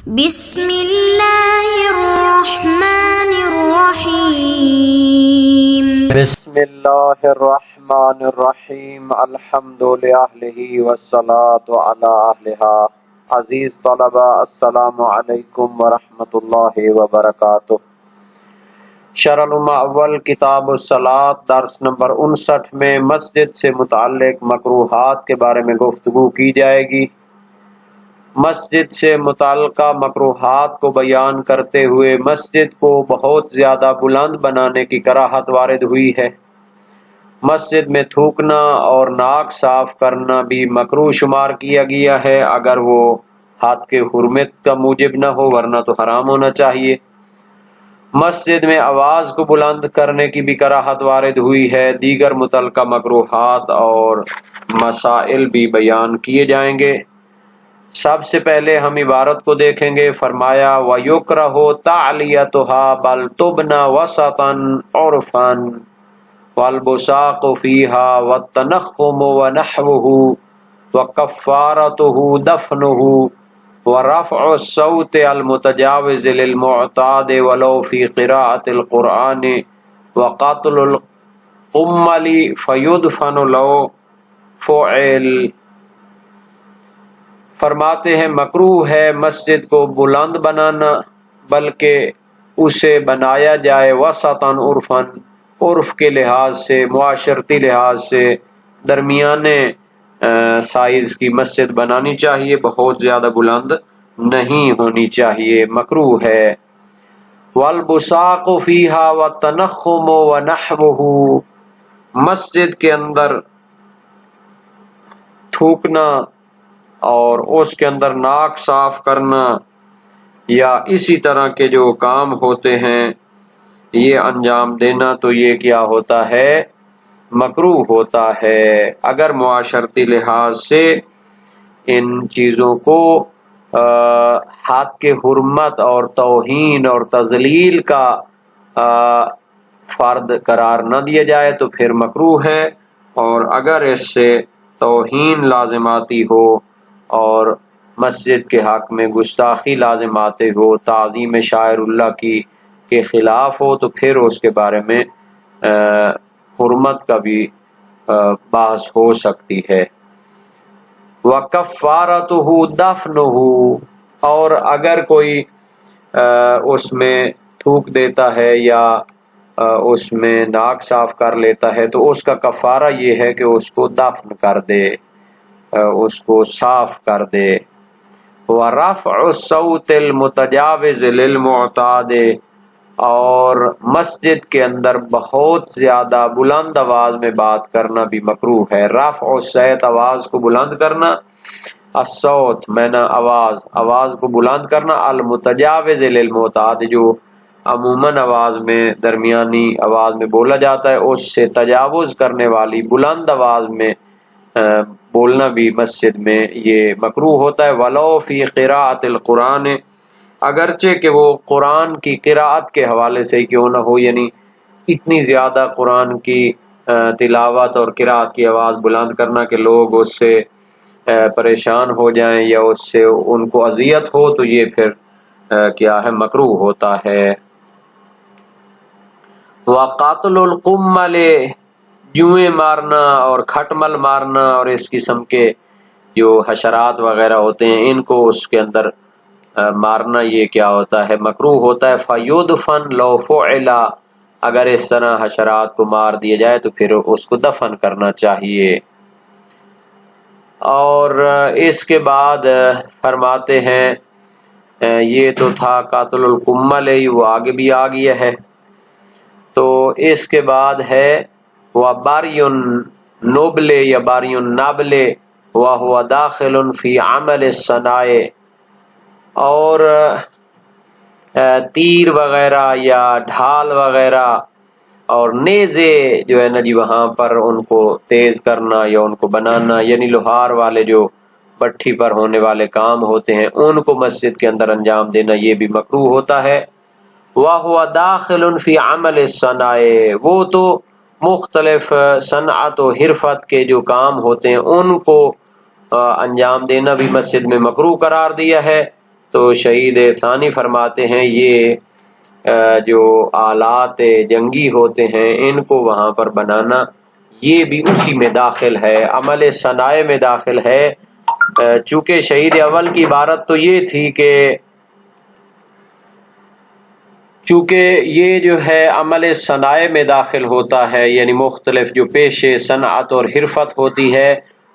بسم اللہ الرحمن الرحیم بسم اللہ الرحمن الرحیم الحمد للہ والصلاة علی اہلہا۔ عزیز طلبہ، السلام علیکم ورحمۃ اللہ وبرکاتہ۔ شرح الامہ اول کتاب الصلاۃ درس نمبر 59 میں مسجد سے متعلق مکروہات کے بارے میں گفتگو کی جائے گی۔ مسجد سے متعلقہ مکروہات کو بیان کرتے ہوئے مسجد کو بہت زیادہ بلند بنانے کی کراہت وارد ہوئی ہے۔ مسجد میں تھوکنا اور ناک صاف کرنا بھی مکروہ شمار کیا گیا ہے، اگر وہ حد کے حرمت کا موجب نہ ہو، ورنہ تو حرام ہونا چاہیے۔ مسجد میں آواز کو بلند کرنے کی بھی کراہت وارد ہوئی ہے۔ دیگر متعلقہ مکروہات اور مسائل بھی بیان کیے جائیں گے۔ سب سے پہلے ہم عبارت کو دیکھیں گے۔ فرمایا وَيُكْرَهُ تَعْلِيَتُهَا بَلْ تُبْنَى وَسَطًا عُرْفًا وَالْبُصَاقُ فِيهَا وَالتَّنَخُّمُ وَنَحْوُهُ وَكَفَّارَتُهُ دَفْنُهُ وَرَفْعُ الصَّوْتِ الْمُتَجَاوِزِ لِلْمُعْتَادِ وَلَوْ فِي قِرَاءَةِ الْقُرْآنِ وَقَتْلُ الْقُمَّلِ فَيُدْفَنُ لَوْ فُعِلَ۔ فرماتے ہیں مکروہ ہے مسجد کو بلند بنانا، بلکہ اسے بنایا جائے وسطاً عرفاً، عرف کے لحاظ سے، معاشرتی لحاظ سے درمیانے سائز کی مسجد بنانی چاہیے، بہت زیادہ بلند نہیں ہونی چاہیے، مکروہ ہے۔ والبصاق فیہا والتنخم ونحوہ، مسجد کے اندر تھوکنا اور اس کے اندر ناک صاف کرنا یا اسی طرح کے جو کام ہوتے ہیں یہ انجام دینا، تو یہ کیا ہوتا ہے؟ مکروہ ہوتا ہے۔ اگر معاشرتی لحاظ سے ان چیزوں کو حد کے حرمت اور توہین اور تذلیل کا فرد قرار نہ دیا جائے تو پھر مکروہ ہے، اور اگر اس سے توہین لازم آتی ہو اور مسجد کے حق میں گستاخی لازم آتے ہو، تعظیم شاعر اللہ کی کے خلاف ہو، تو پھر اس کے بارے میں حرمت کا بھی بحث ہو سکتی ہے۔ وَكَفَّارَتُهُ دَفْنُهُ، اور اگر کوئی اس میں تھوک دیتا ہے یا اس میں ناک صاف کر لیتا ہے تو اس کا کفارہ یہ ہے کہ اس کو دفن کر دے، اس کو صاف کر دے۔ وَرَفْعُ الصَّوْتِ الْمُتَجَاوِزِ لِلْمُعْتَادِ، اور مسجد کے اندر بہت زیادہ بلند آواز میں بات کرنا بھی مکروہ ہے۔ رفع الصوت، آواز کو بلند کرنا، الصوت میں آواز کو بلند کرنا، المتجاوز للمعتاد، جو عموماً آواز میں درمیانی آواز میں بولا جاتا ہے، اس سے تجاوز کرنے والی بلند آواز میں بولنا بھی مسجد میں یہ مکروہ ہوتا ہے۔ وَلَوْ فِي قِرَاءَةِ الْقُرْآنِ، اگرچہ کہ وہ قرآن کی قراءت کے حوالے سے ہی کیوں نہ ہو، یعنی اتنی زیادہ قرآن کی تلاوت اور قراءت کی آواز بلند کرنا کہ لوگ اس سے پریشان ہو جائیں یا اس سے ان کو اذیت ہو، تو یہ پھر کیا ہے؟ مکروہ ہوتا ہے۔ وَقَتْلُ الْقُمَّلِ، جوئیں مارنا اور کھٹمل مارنا اور اس قسم کے جو حشرات وغیرہ ہوتے ہیں ان کو اس کے اندر مارنا، یہ کیا ہوتا ہے؟ مکروہ ہوتا ہے۔ فَيُدْفَنْ لَوْ فُعِلَ، اگر اس طرح حشرات کو مار دیا جائے تو پھر اس کو دفن کرنا چاہیے۔ اور اس کے بعد فرماتے ہیں یہ تو تھا قاتل القمل، وہ آگے بھی آ گیا ہے، تو اس کے بعد ہے وَبَرْيُ النُّبْلِ یا بَرْيُ النَّبْلِ وَهُوَ دَاخِلٌ فِي عَمَلِ الصَّنَائِعِ، اور تیر وغیرہ یا ڈھال وغیرہ اور نیزے جو ہے نا جی، وہاں پر ان کو تیز کرنا یا ان کو بنانا، یعنی لوہار والے جو بٹھی پر ہونے والے کام ہوتے ہیں ان کو مسجد کے اندر انجام دینا یہ بھی مکروہ ہوتا ہے۔ وَهُوَ دَاخِلٌ فِي عَمَلِ الصَّنَائِعِ، وہ تو مختلف صنعت و حرفت کے جو کام ہوتے ہیں ان کو انجام دینا بھی مسجد میں مکروہ قرار دیا ہے۔ تو شہید ثانی فرماتے ہیں یہ جو آلات جنگی ہوتے ہیں ان کو وہاں پر بنانا یہ بھی اسی میں داخل ہے، عمل صنائع میں داخل ہے۔ چونکہ شہید اول کی عبارت تو یہ تھی کہ چونکہ یہ جو ہے عمل صنائع میں داخل ہوتا ہے، یعنی مختلف جو پیشے صنعت اور حرفت ہوتی ہے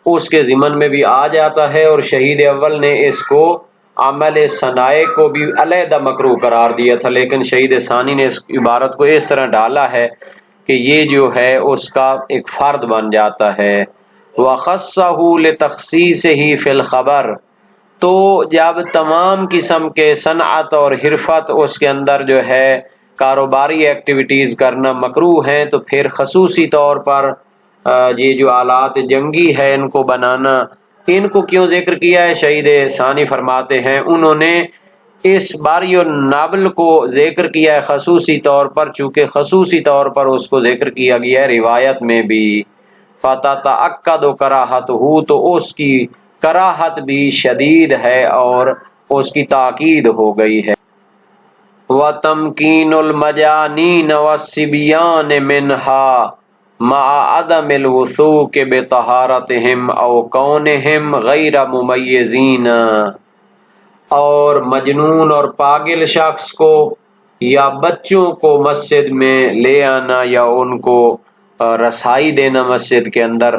اس کے ضمن میں بھی آ جاتا ہے، اور شہید اول نے اس کو عمل صنائع کو بھی علیحدہ مکروہ قرار دیا تھا، لیکن شہید ثانی نے اس عبارت کو اس طرح ڈالا ہے کہ یہ جو ہے اس کا ایک فرد بن جاتا ہے۔ وَخَصَّهُ لِتَخْصِيصِهِ فِي الْخَبَرِ، تو جب تمام قسم کے صنعت اور حرفت اس کے اندر جو ہے کاروباری ایکٹیویٹیز کرنا مکروہ ہیں، تو پھر خصوصی طور پر یہ جو آلات جنگی ہے ان کو بنانا، ان کو کیوں ذکر کیا ہے؟ شہید ثانی فرماتے ہیں انہوں نے اس باری النابل کو ذکر کیا ہے خصوصی طور پر، چونکہ خصوصی طور پر اس کو ذکر کیا گیا ہے روایت میں بھی، فَتَتَأَكَّدُ كَرَاهَتُهُ، تو اس کی کراہت بھی شدید ہے اور اس کی تاکید ہو گئی ہے۔ وَتَمْكِينُ الْمَجَانِينَ وَالصِّبْيَانِ مِنْهَا مَعَ عَدَمِ الْوُثُوقِ بِطَهَارَتِهِمْ أَوْ كَوْنِهِمْ غَيْرَ مُمَيِّزِينَ، اور مجنون اور پاگل شخص کو یا بچوں کو مسجد میں لے آنا یا ان کو رسائی دینا مسجد کے اندر،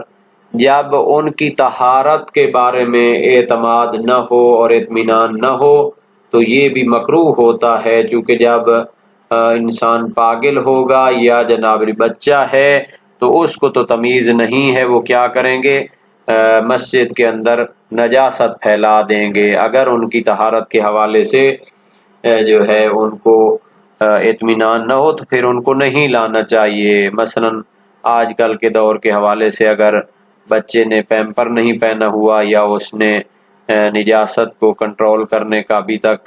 جب ان کی طہارت کے بارے میں اعتماد نہ ہو اور اطمینان نہ ہو تو یہ بھی مکروہ ہوتا ہے، چونکہ جب انسان پاگل ہوگا یا جناب بچہ ہے تو اس کو تو تمیز نہیں ہے، وہ کیا کریں گے؟ مسجد کے اندر نجاست پھیلا دیں گے۔ اگر ان کی طہارت کے حوالے سے جو ہے ان کو اطمینان نہ ہو تو پھر ان کو نہیں لانا چاہیے۔ مثلا آج کل کے دور کے حوالے سے اگر بچے نے پیمپر نہیں پہنا ہوا یا اس نے نجاست کو کنٹرول کرنے کا ابھی تک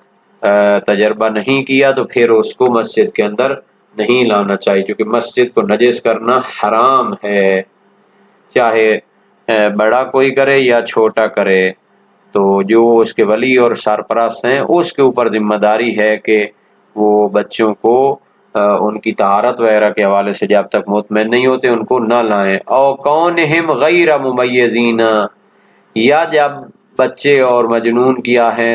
تجربہ نہیں کیا تو پھر اس کو مسجد کے اندر نہیں لانا چاہیے، کیونکہ مسجد کو نجس کرنا حرام ہے، چاہے بڑا کوئی کرے یا چھوٹا کرے۔ تو جو اس کے ولی اور سرپرست ہیں اس کے اوپر ذمہ داری ہے کہ وہ بچوں کو ان کی طہارت وغیرہ کے حوالے سے جب تک مطمئن نہیں ہوتے ان کو نہ لائیں۔ او کونہم غیر ممیزین، یا جب بچے اور مجنون کیا ہے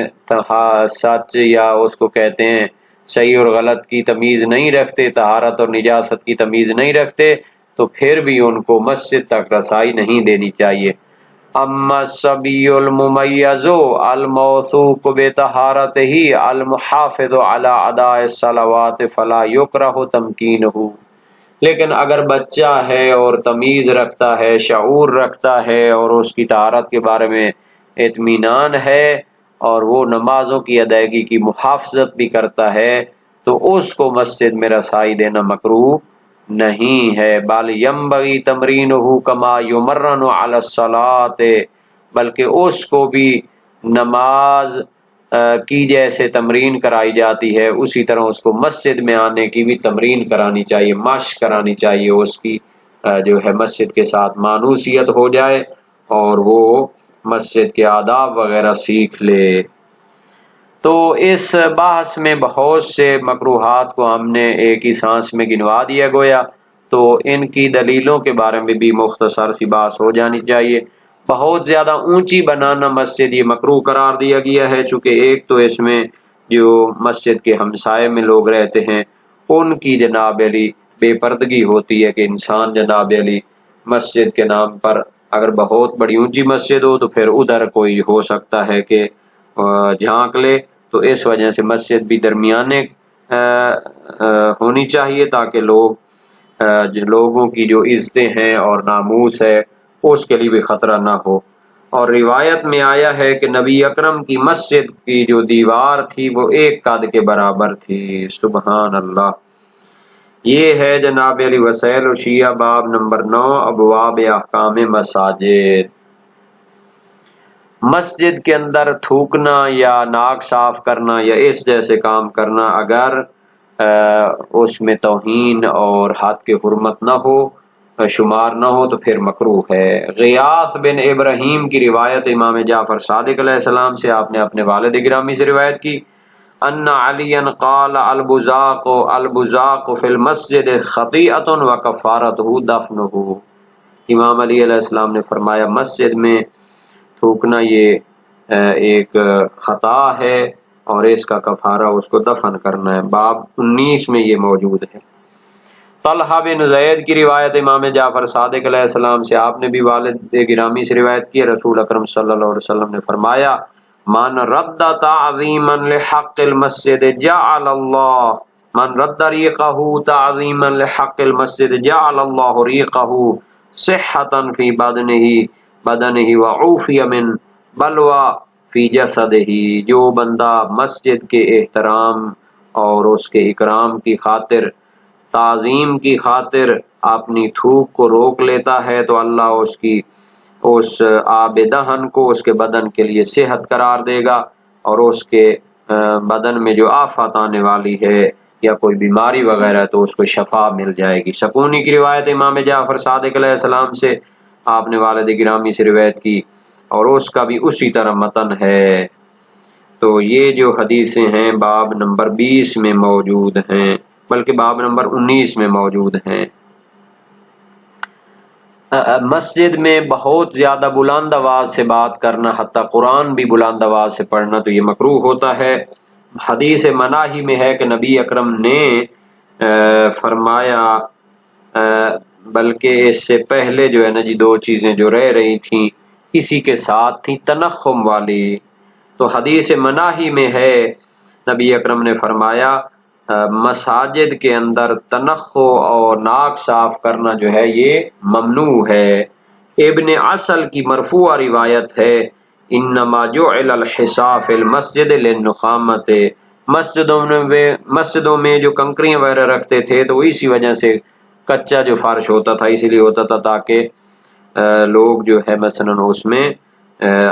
سچ یا اس کو کہتے ہیں صحیح اور غلط کی تمیز نہیں رکھتے، طہارت اور نجاست کی تمیز نہیں رکھتے، تو پھر بھی ان کو مسجد تک رسائی نہیں دینی چاہیے۔ اما الصبی الممیز الموثوق بطہارتہ المحافظ علی اداء الصلوات فلا یکرہ تمکینہ، لیکن اگر بچہ ہے اور تمیز رکھتا ہے، شعور رکھتا ہے اور اس کی طہارت کے بارے میں اطمینان ہے اور وہ نمازوں کی ادائیگی کی محافظت بھی کرتا ہے تو اس کو مسجد میں رسائی دینا مکروہ نہیں ہے۔ بل ینبغی تمرینہ کما یمرن علی الصلاۃ، بلکہ اس کو بھی نماز کی جیسے تمرین کرائی جاتی ہے اسی طرح اس کو مسجد میں آنے کی بھی تمرین کرانی چاہیے، مشق کرانی چاہیے، اس کی جو ہے مسجد کے ساتھ مانوسیت ہو جائے اور وہ مسجد کے آداب وغیرہ سیکھ لے۔ تو اس بحث میں بہت سے مکروہات کو ہم نے ایک ہی سانس میں گنوا دیا گویا، تو ان کی دلیلوں کے بارے میں بھی مختصر سی بات ہو جانی چاہیے۔ بہت زیادہ اونچی بنانا مسجد یہ مکروہ قرار دیا گیا ہے، چونکہ ایک تو اس میں جو مسجد کے ہمسائے میں لوگ رہتے ہیں ان کی جناب علی بے پردگی ہوتی ہے کہ انسان جناب علی مسجد کے نام پر اگر بہت بڑی اونچی مسجد ہو تو پھر ادھر کوئی ہو سکتا ہے کہ جھانک لے، تو اس وجہ سے مسجد بھی درمیانے ہونی چاہیے تاکہ لوگوں کی جو عزتیں ہیں اور ناموس ہے اس کے لیے بھی خطرہ نہ ہو۔ اور روایت میں آیا ہے کہ نبی اکرم کی مسجد کی جو دیوار تھی وہ ایک قد کے برابر تھی۔ سبحان اللہ۔ یہ ہے جناب علی وسائل و شیعہ باب نمبر 9 ابواب احکام مساجد۔ مسجد کے اندر تھوکنا یا ناک صاف کرنا یا اس جیسے کام کرنا اگر اس میں توہین اور حد کے حرمت نہ ہو شمار نہ ہو تو پھر مکروہ ہے۔ غیاث بن ابراہیم کی روایت امام جعفر صادق علیہ السلام سے، آپ نے اپنے والد گرامی سے روایت کی، ان علی قال البزاق فی المسجد خطیئۃ وکفارتہ دفنہ۔ امام علی علیہ السلام نے فرمایا مسجد میں تھوکنا یہ ایک خطا ہے اور اس کا کفارہ اس کو دفن کرنا ہے۔ باب 19 میں یہ موجود ہے۔ طلحہ بن زید کی روایت امام جعفر صادق علیہ السلام سے، آپ نے بھی والد گرامی سے روایت کی، رسول اکرم صلی اللہ علیہ وسلم نے فرمایا من رد تعظیما لحق المسجد جعل اللہ من رد ریقہ تعظیما لحق المسجد جعل اللہ ریقہ صحتا فی بدنہ وعوفی من بلوى فی جسدہ۔ جو بندہ مسجد کے احترام اور اس کے اکرام کی خاطر، تعظیم کی خاطر اپنی تھوک کو روک لیتا ہے تو اللہ اس کی اس آب دہن کو اس کے بدن کے لیے صحت قرار دے گا، اور اس کے بدن میں جو آفات آنے والی ہے یا کوئی بیماری وغیرہ تو اس کو شفا مل جائے گی۔ سکونی کی روایت امام جعفر صادق علیہ السلام سے، آپ نے والد گرامی سے روایت کی اور اس کا بھی اسی طرح متن ہے۔ تو یہ جو حدیثیں ہیں باب نمبر 20 میں موجود ہیں، بلکہ باب نمبر 19 میں موجود ہیں۔ مسجد میں بہت زیادہ بلند آواز سے بات کرنا، حتیٰ قرآن بھی بلند آواز سے پڑھنا، تو یہ مکروہ ہوتا ہے۔ حدیث مناہی میں ہے کہ نبی اکرم نے فرمایا، بلکہ اس سے پہلے جو ہے نا جی 2 چیزیں جو رہ رہی تھیں اسی کے ساتھ تھیں تنخم والی، تو حدیث مناہی میں ہے نبی اکرم نے فرمایا مساجد کے اندر تنخو اور ناک صاف کرنا جو ہے یہ ممنوع ہے۔ ابن عسل کی مرفوع روایت ہے انما جعل الحصا فی المسجد للنخامۃ، مسجدوں میں جو کنکریاں وغیرہ رکھتے تھے تو اسی وجہ سے کچا جو فرش ہوتا تھا اسی لیے ہوتا تھا تاکہ لوگ جو ہے مثلا اس میں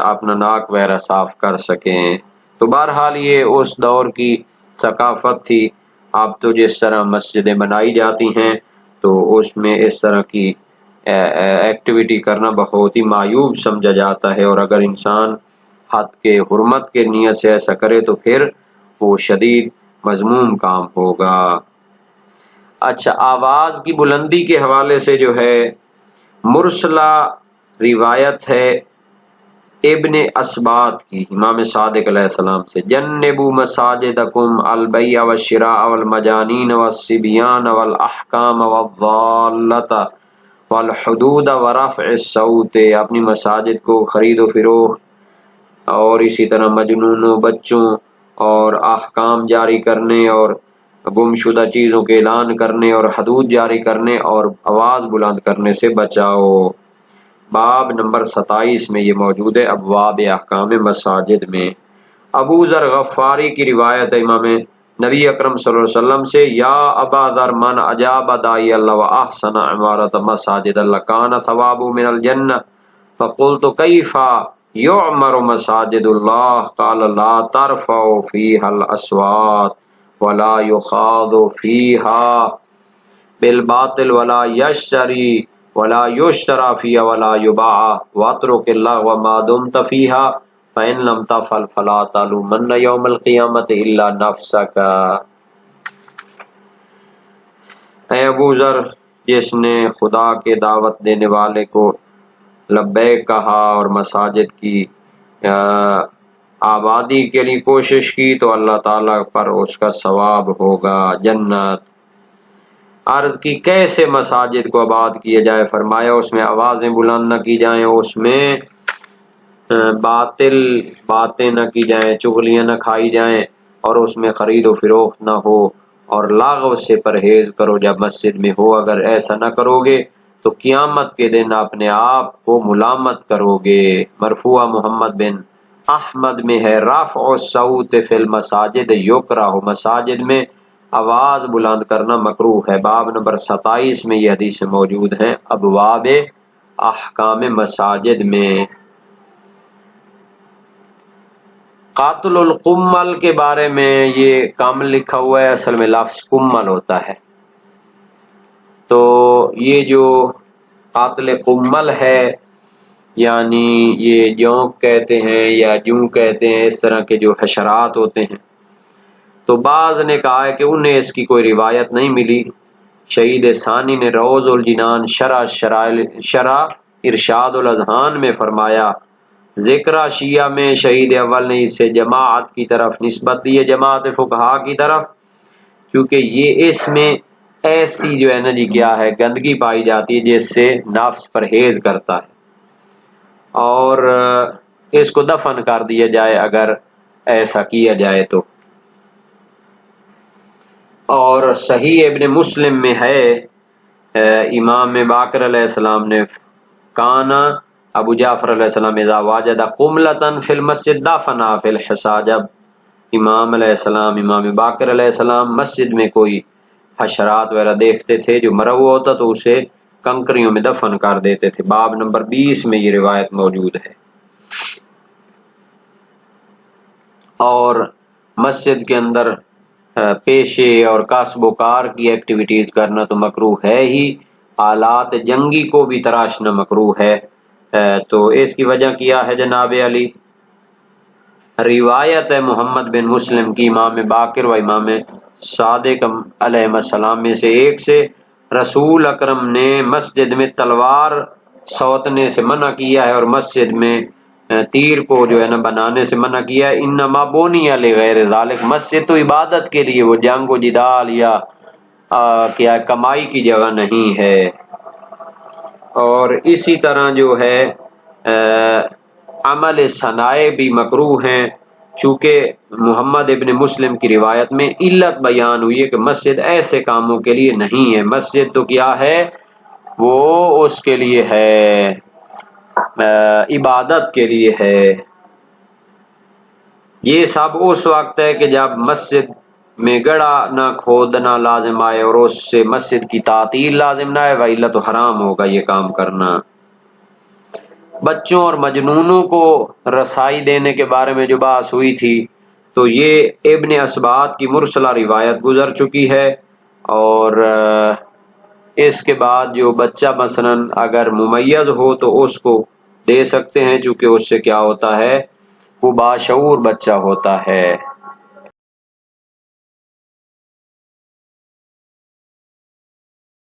اپنا ناک وغیرہ صاف کر سکیں۔ تو بہرحال یہ اس دور کی ثقافت تھی۔ اب تو جس طرح مسجدیں بنائی جاتی ہیں تو اس میں اس طرح کی ایکٹیویٹی کرنا بہت ہی معیوب سمجھا جاتا ہے، اور اگر انسان حد کے حرمت کے نیت سے ایسا کرے تو پھر وہ شدید مذموم کام ہوگا۔ اچھا، آواز کی بلندی کے حوالے سے جو ہے مرسلہ روایت ہے ابن اسبات کی امام صادق علیہ السلام سے، جنبوا مساجدکم البیع والشراء والمجانین والصبیان والاحکام والضالۃ والحدود ورفع الصوت، اپنی مساجد کو خرید و فروخت اور اسی طرح مجنونوں، بچوں اور احکام جاری کرنے اور گمشدہ چیزوں کے اعلان کرنے اور حدود جاری کرنے اور آواز بلند کرنے سے بچاؤ۔ باب نمبر 27 میں یہ موجود ہے، ابواب احکام مساجد میں۔ ابو ذر غفاری کی روایت ہے امام نبی اکرم صلی اللہ علیہ وسلم سے، یا ابا ذر من اجاب داعی اللہ واحسن عمارت مساجد اللہ کان ثوابہ من الجنہ، فقلت کیف یعمر مساجد اللہ، قال لا ترفعوا فیہا الاصوات ولا یخاض فیہا بالباطل ولا یشتری فیہا ولا یباع واترک اللغو ما دمت فیہا فإن لم تفعل فلا تلومن یوم القیامت الا نفسک۔ اے ابو ذر، جس نے خدا کے دعوت دینے والے کو لبیک کہا اور مساجد کی آبادی کے لیے کوشش کی تو اللہ تعالیٰ پر اس کا ثواب ہوگا جنت۔ عرض کی کیسے مساجد کو آباد کیا جائے؟ فرمایا اس میں آوازیں بلند نہ کی جائیں، اس میں باطل باتیں نہ کی جائیں، چغلیاں نہ کھائی جائیں، اور اس میں خرید و فروخت نہ ہو، اور لغو سے پرہیز کرو جب مسجد میں ہو۔ اگر ایسا نہ کرو گے تو قیامت کے دن اپنے آپ کو ملامت کرو گے۔ مرفوع محمد بن احمد میں ہے رفع الصوت فی المساجد یکرہ، مساجد میں آواز بلند کرنا مکروہ ہے۔ باب نمبر 27 میں یہ حدیث موجود ہیں، ابواب احکام مساجد میں۔ قاتل القمل کے بارے میں یہ کامل لکھا ہوا ہے، اصل میں لفظ کمل ہوتا ہے۔ تو یہ جو قاتل قمل ہے، یعنی یہ جونک کہتے ہیں یا جوں کہتے ہیں، اس طرح کے جو حشرات ہوتے ہیں۔ تو بعض نے کہا ہے کہ انہیں اس کی کوئی روایت نہیں ملی۔ شہید ثانی نے روض الجنان شرح ارشاد الاذہان میں فرمایا، ذکر شیعہ میں شہید اول نے اسے جماعت کی طرف نسبت دی ہے، جماعت فقہا کی طرف، کیونکہ یہ اس میں ایسی جو ہے نا جی کیا ہے گندگی پائی جاتی ہے جس سے نفس پرہیز کرتا ہے، اور اس کو دفن کر دیا جائے اگر ایسا کیا جائے تو۔ اور صحیح ابن مسلم میں ہے امام باقر علیہ السلام نے کانا ابو جعفر علیہ السلام اذا واجد قملتن فی المسجد دفنا فی الحصا، جب امام علیہ السلام امام باقر علیہ السلام مسجد میں کوئی حشرات وغیرہ دیکھتے تھے جو مرا ہوا ہوتا تو اسے کنکریوں میں دفن کر دیتے تھے۔ باب نمبر 20 میں یہ روایت موجود ہے۔ اور مسجد کے اندر پیشے اور کسب و کار کی ایکٹیویٹیز کرنا تو مکروہ ہے ہی، آلات جنگی کو بھی تراشنا مکروہ ہے۔ تو اس کی وجہ کیا ہے جناب علی؟ روایت ہے محمد بن مسلم کی امام باقر و امام صادق علیہ السلام میں سے ایک سے، رسول اکرم نے مسجد میں تلوار سوتنے سے منع کیا ہے اور مسجد میں تیر کو جو ہے نا بنانے سے منع کیا ہے۔ انما بونی لغیر ذالک، مسجد تو عبادت کے لیے، وہ جنگ و جدال یا کیا کمائی کی جگہ نہیں ہے۔ اور اسی طرح جو ہے عمل صنائع بھی مکروہ ہیں، چونکہ محمد ابن مسلم کی روایت میں علت بیان ہوئی ہے کہ مسجد ایسے کاموں کے لیے نہیں ہے، مسجد تو کیا ہے وہ اس کے لیے ہے عبادت کے لیے ہے۔ یہ سب اس وقت ہے کہ جب مسجد میں گڑھا نہ کھودنا لازم آئے اور اس سے مسجد کی تعطیل لازم نہ آئے، وَإِلَّا تو حرام ہوگا یہ کام کرنا۔ بچوں اور مجنونوں کو رسائی دینے کے بارے میں جو بحث ہوئی تھی تو یہ ابن اسبات کی مرسلہ روایت گزر چکی ہے، اور اس کے بعد جو بچہ مثلاً اگر ممیز ہو تو اس کو دے سکتے ہیں، چونکہ اس سے کیا ہوتا ہے وہ باشعور بچہ ہوتا ہے۔